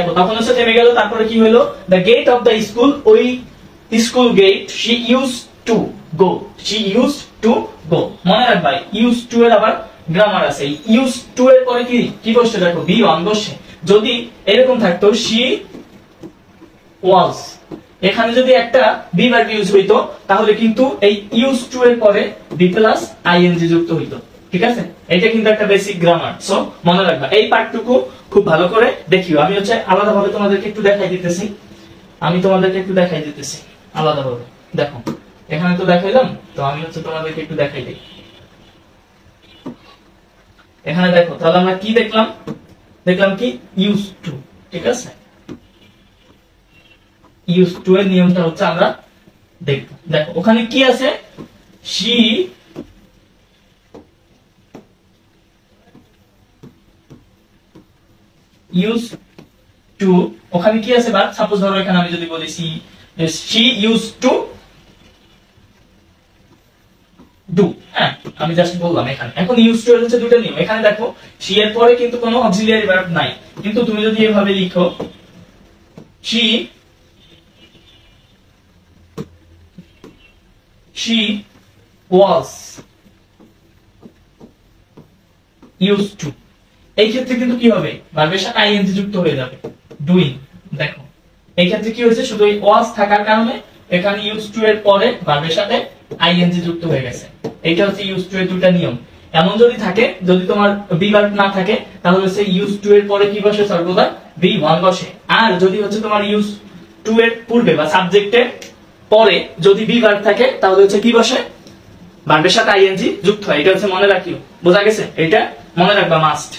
দেখো তখন হচ্ছে থেমে গেল, তারপরে কি হলো, the gate of the school, ওই school gate, she use to go, she use to go. মনে রাখবা ইউজ টু এর আবার গ্রামার আছে, ইউজ টু এর পরে কি কি বসছে দেখো, বি ওয়ান বসছে। যদি এরকম থাকতো শি ওয়াজ, এখানে যদি একটা বি ভার্ব ইউজ হইতো তাহলে কিন্তু এই ইউজ টু এর পরে বি প্লাস আইএনজি যুক্ত হইতো। ঠিক আছে, এটা কিন্তু একটা বেসিক গ্রামার, সো মনে রাখবা এই পার্টটুকু খুব ভালো করে দেখিও। আমি হচ্ছে আলাদাভাবে তোমাদেরকে একটু দেখাই দিতেছি, আলাদাভাবে। দেখো এখানে তো দেখাইলাম, তো আমি হচ্ছে তোমাদেরকে একটু দেখাই দিই। এখানে দেখো তাহলে আমরা কি দেখলাম কি ইউজ টু। ঠিক আছে, ইউজ টু এর নিয়মটা হচ্ছে আমরা দেখব। দেখো ওখানে কি আছে, শি ইউজ টু, ওখানে কি আছে বা সাপোজ ধরো এখানে আমি যদি বলি শি ইউজ টু ডু, হ্যাঁ আমি জাস্ট বললাম এখানে। এখন ইউজ টু এর হচ্ছে দুটো নিয়ম। এখানে দেখো শি এর পরে কিন্তু কোনো অক্সিলিয়ারি ভার্ব নাই, কিন্তু তুমি যদি এভাবে লিখো she was used to, এই ক্ষেত্রে কিন্তু কি হবে, ভার্বের সাথে আইএনজি যুক্ত হয়ে যাবে, ডুইং। দেখো এই ক্ষেত্রে কি হয়েছে, শুধু এই ওয়াজ থাকার কারণে এখানে ইউজ টু এর পরে ভার্বের সাথে আইএনজি যুক্ত হয়ে গেছে। এইটা হচ্ছে ইউজ টু এর দুটো নিয়ম। এমন যদি থাকে, যদি তোমার বি ভার্ব না থাকে তাহলে হচ্ছে ইউজ টু এর পরে কি বসে, সর্বদা বি ওয়ান বসে। আর যদি হচ্ছে তোমার ইউজ টু এর পূর্বে বা সাবজেক্টের পরে যদি বি ভার্ব থাকে তাহলে হচ্ছে কি বসে, ভার্বের সাথে আইএনজি যুক্ত হয়। এটা হচ্ছে মনে রাখিও, বোঝা গেছে? এটা মনে রাখবা মাস্ট।